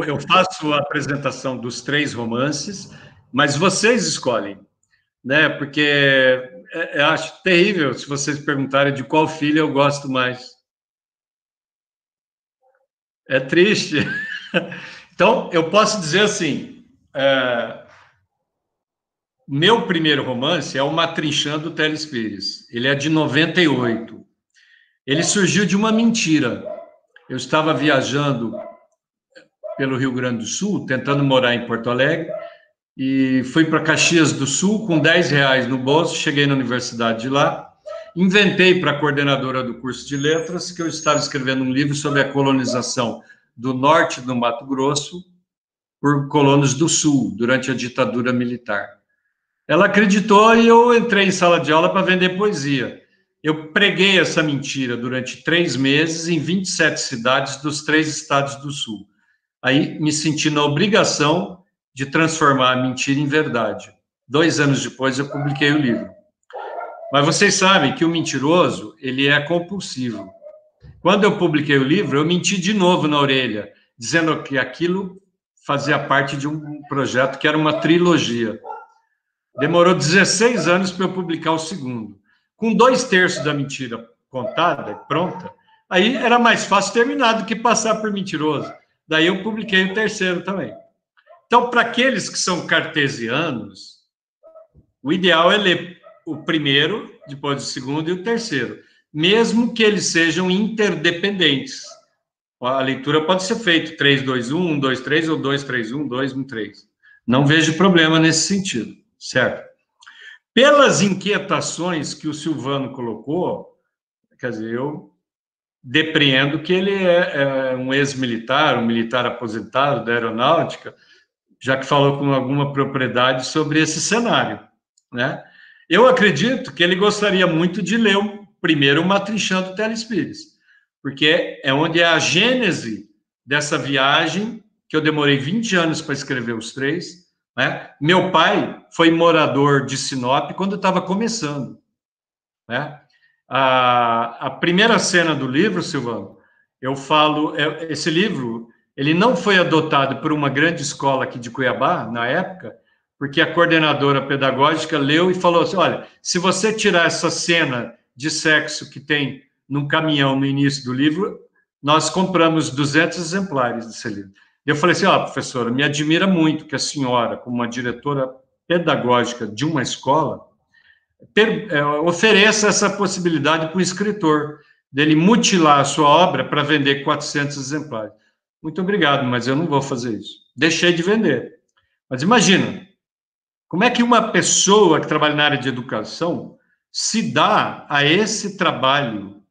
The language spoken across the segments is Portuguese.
eu faço a apresentação dos 3 romances, mas vocês escolhem, né? Porque eu acho terrível se vocês perguntarem de qual filho eu gosto mais. É triste. Então, eu posso dizer assim, meu primeiro romance é o Matrinchando Telespires. Ele é de 98. Ele surgiu de uma mentira. Eu estava viajando pelo Rio Grande do Sul, tentando morar em Porto Alegre, e fui para Caxias do Sul com R$ 10 no bolso, cheguei na universidade de lá, inventei para a coordenadora do curso de letras que eu estava escrevendo um livro sobre a colonização do norte do Mato Grosso por colonos do sul, durante a ditadura militar. Ela acreditou e eu entrei em sala de aula para vender poesia. Eu preguei essa mentira durante 3 meses em 27 cidades dos 3 estados do sul. Aí me senti na obrigação de transformar a mentira em verdade. 2 anos depois eu publiquei o livro. Mas vocês sabem que o mentiroso, ele é compulsivo. Quando eu publiquei o livro, eu menti de novo na orelha, dizendo que aquilo fazia parte de um projeto que era uma trilogia. Demorou 16 anos para eu publicar o segundo. Com 2/3 da mentira contada, pronta, aí era mais fácil terminar do que passar por mentiroso. Daí eu publiquei o terceiro também. Então, para aqueles que são cartesianos, o ideal é ler o primeiro, depois o segundo e o terceiro, mesmo que eles sejam interdependentes. A leitura pode ser feita 3-2-1, 1-2-3 ou 2-3-1, 2-1-3. Não vejo problema nesse sentido, certo? Pelas inquietações que o Silvano colocou, quer dizer, eu depreendo que ele é um ex-militar, um militar aposentado da aeronáutica, já que falou com alguma propriedade sobre esse cenário, né? Eu acredito que ele gostaria muito de ler primeiro o Matrinchando Telespires, porque é onde é a gênese dessa viagem, que eu demorei 20 anos para escrever os 3, né? Meu pai foi morador de Sinop quando estava começando, né? A primeira cena do livro, Silvano, eu falo, esse livro, ele não foi adotado por uma grande escola aqui de Cuiabá, na época, porque a coordenadora pedagógica leu e falou assim, olha, se você tirar essa cena de sexo que tem num caminhão no início do livro, nós compramos 200 exemplares desse livro. Eu falei assim, professora, me admira muito que a senhora, como uma diretora pedagógica de uma escola, ofereça essa possibilidade para o escritor, dele mutilar a sua obra para vender 400 exemplares. Muito obrigado, mas eu não vou fazer isso. Deixei de vender. Mas imagina, como é que uma pessoa que trabalha na área de educação se dá a esse trabalho,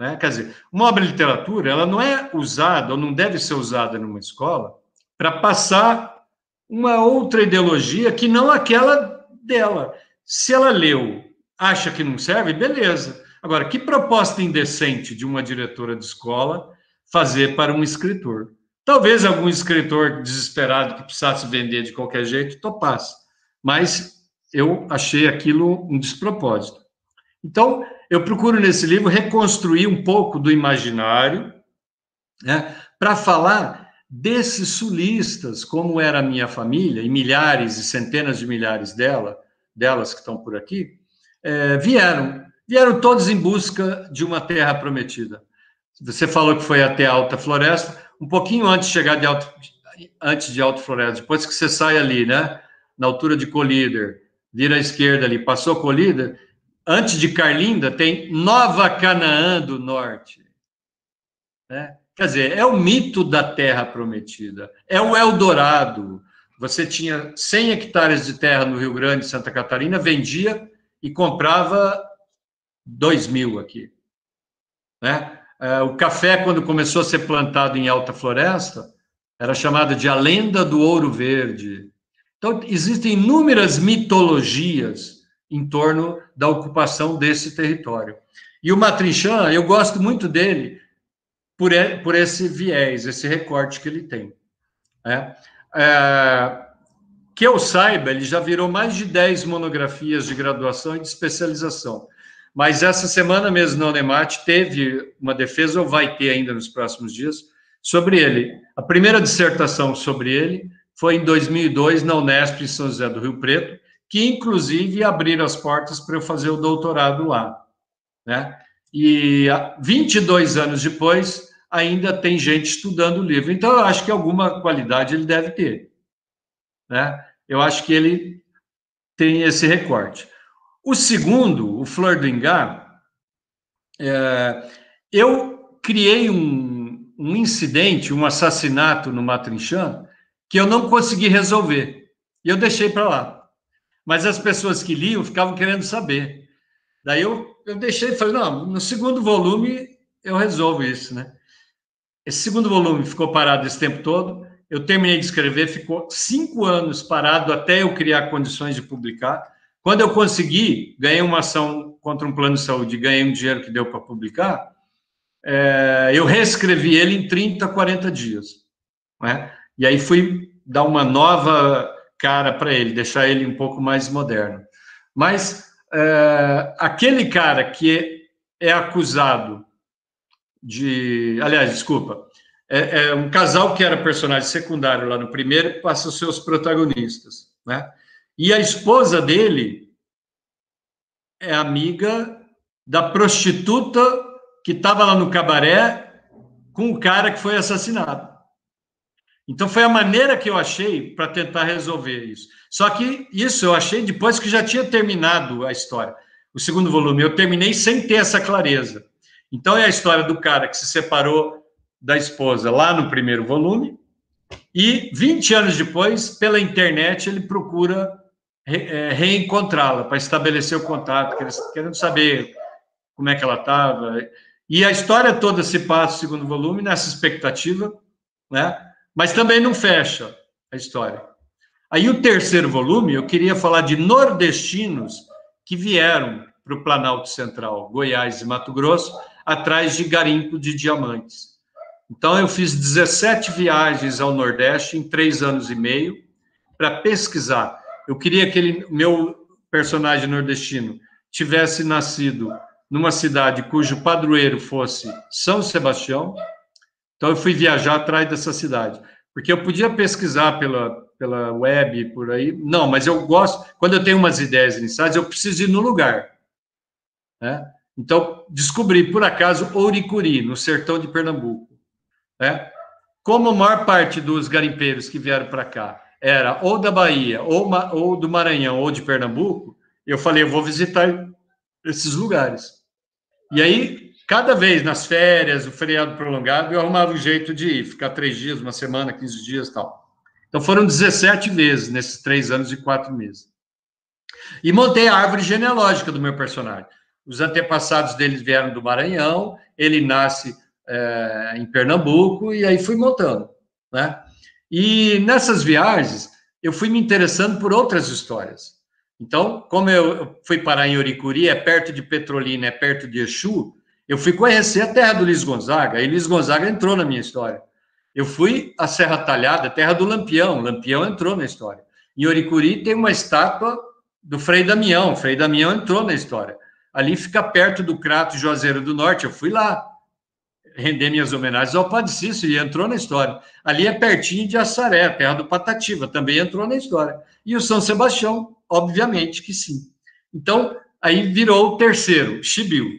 né? Quer dizer, uma obra de literatura, ela não é usada, ou não deve ser usada numa escola, para passar uma outra ideologia que não aquela dela. Se ela leu, acha que não serve, beleza. Agora, que proposta indecente de uma diretora de escola fazer para um escritor? Talvez algum escritor desesperado que precisasse vender de qualquer jeito topasse, mas eu achei aquilo um despropósito. Então, eu procuro nesse livro reconstruir um pouco do imaginário, né, para falar desses sulistas, como era a minha família, e milhares e centenas de milhares delas que estão por aqui, vieram todos em busca de uma terra prometida. Você falou que foi até a Alta Floresta, um pouquinho antes de chegar antes de Alta Floresta, depois que você sai ali, né, na altura de Colíder, vira à esquerda ali, passou Colíder, antes de Carlinda tem Nova Canaã do Norte, né? Quer dizer, é o mito da terra prometida, é o Eldorado. Você tinha 100 hectares de terra no Rio Grande, Santa Catarina, vendia e comprava 2.000 aqui, né? O café, quando começou a ser plantado em Alta Floresta, era chamado de a lenda do ouro verde. Então, existem inúmeras mitologias em torno da ocupação desse território. E o Matrinchand, eu gosto muito dele por esse viés, esse recorte que ele tem, né? Que eu saiba, ele já virou mais de 10 monografias de graduação e de especialização. Mas essa semana mesmo na Unemat teve uma defesa, ou vai ter ainda nos próximos dias, sobre ele. A primeira dissertação sobre ele foi em 2002, na Unesp, em São José do Rio Preto, que, inclusive, abriram as portas para eu fazer o doutorado lá, né? E 22 anos depois, ainda tem gente estudando o livro. Então, eu acho que alguma qualidade ele deve ter, né? Eu acho que ele tem esse recorte. O segundo, o Flor do Ingá, eu criei um incidente, um assassinato no Matrinchã, que eu não consegui resolver. E eu deixei para lá. Mas as pessoas que liam ficavam querendo saber. Daí eu deixei e falei, não, no segundo volume eu resolvo isso, né? Esse segundo volume ficou parado esse tempo todo. Eu terminei de escrever, ficou 5 anos parado até eu criar condições de publicar. Quando eu consegui, ganhei uma ação contra um plano de saúde, ganhei um dinheiro que deu para publicar, eu reescrevi ele em 30, 40 dias. Né? E aí fui dar uma nova cara para ele, deixar ele um pouco mais moderno. Mas aquele cara que é acusado de... Aliás, desculpa. É um casal que era personagem secundário lá no primeiro, passa os seus protagonistas. Né? E a esposa dele é amiga da prostituta que estava lá no cabaré com o cara que foi assassinado. Então, foi a maneira que eu achei para tentar resolver isso. Só que isso eu achei depois que já tinha terminado a história. O segundo volume, eu terminei sem ter essa clareza. Então, é a história do cara que se separou da esposa lá no primeiro volume, e 20 anos depois, pela internet, ele procura reencontrá-la, para estabelecer o contato, querendo saber como é que ela estava. E a história toda se passa no segundo volume, nessa expectativa, né? Mas também não fecha a história. Aí o terceiro volume, eu queria falar de nordestinos que vieram para o Planalto Central, Goiás e Mato Grosso, atrás de garimpo de diamantes. Então, eu fiz 17 viagens ao Nordeste em 3 anos e meio para pesquisar. Eu queria que meu personagem nordestino tivesse nascido numa cidade cujo padroeiro fosse São Sebastião. Então, eu fui viajar atrás dessa cidade, porque eu podia pesquisar pela web, por aí. Não, mas eu gosto, quando eu tenho umas ideias iniciais, eu preciso ir no lugar. Né? Então, descobri, por acaso, Ouricuri, no sertão de Pernambuco. Né? Como a maior parte dos garimpeiros que vieram para cá era ou da Bahia, ou do Maranhão, ou de Pernambuco, eu falei, eu vou visitar esses lugares. E aí, cada vez nas férias, o feriado prolongado, eu arrumava um jeito de ir, ficar 3 dias, uma semana, 15 dias e tal. Então, foram 17 vezes nesses 3 anos e 4 meses. E montei a árvore genealógica do meu personagem. Os antepassados deles vieram do Maranhão, ele nasce em Pernambuco, e aí fui montando. Né? E nessas viagens, eu fui me interessando por outras histórias. Então, como eu fui parar em Ouricuri, é perto de Petrolina, é perto de Exu, eu fui conhecer a terra do Luiz Gonzaga, e Luiz Gonzaga entrou na minha história. Eu fui à Serra Talhada, terra do Lampião, Lampião entrou na história. Em Ouricuri tem uma estátua do Frei Damião, Frei Damião entrou na história. Ali fica perto do Crato Juazeiro do Norte, eu fui lá render minhas homenagens ao Padre Cícero, e entrou na história. Ali é pertinho de Assaré, terra do Patativa, também entrou na história. E o São Sebastião, obviamente que sim. Então, aí virou o terceiro, Chibiu.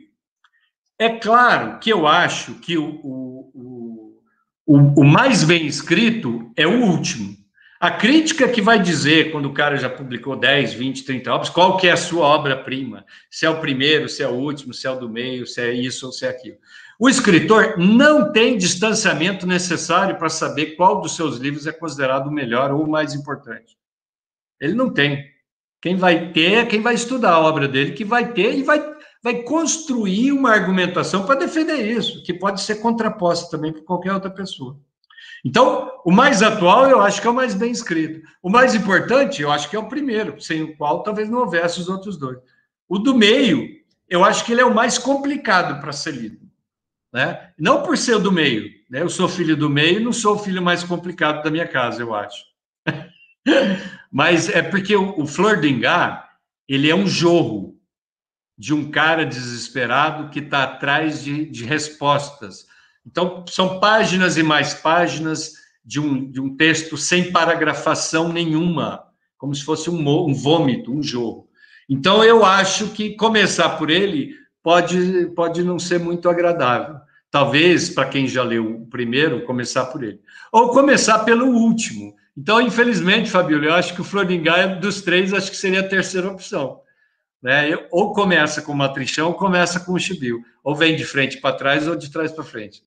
É claro que eu acho que o mais bem escrito é o último. A crítica que vai dizer, quando o cara já publicou 10, 20, 30 obras, qual que é a sua obra-prima, se é o primeiro, se é o último, se é o do meio, se é isso ou se é aquilo. O escritor não tem distanciamento necessário para saber qual dos seus livros é considerado o melhor ou o mais importante. Ele não tem. Quem vai ter é quem vai estudar a obra dele, que vai ter e vai construir uma argumentação para defender isso, que pode ser contraposta também por qualquer outra pessoa. Então, o mais atual, eu acho que é o mais bem escrito. O mais importante, eu acho que é o primeiro, sem o qual talvez não houvesse os outros dois. O do meio, eu acho que ele é o mais complicado para ser lido. Né? Não por ser o do meio. Né? Eu sou filho do meio, não sou o filho mais complicado da minha casa, eu acho. Mas é porque o Flor do Ingá, ele é um jorro de um cara desesperado que está atrás de respostas, Então, são páginas e mais páginas de um texto sem paragrafação nenhuma, como se fosse um vômito, um jorro. Então, eu acho que começar por ele pode não ser muito agradável. Talvez, para quem já leu o primeiro, começar por ele. Ou começar pelo último. Então, infelizmente, Fabíola, eu acho que o Floriangaia, dos três, acho que seria a terceira opção. Né? Ou começa com o Matrinchão, ou começa com o Chibio. Ou vem de frente para trás, ou de trás para frente.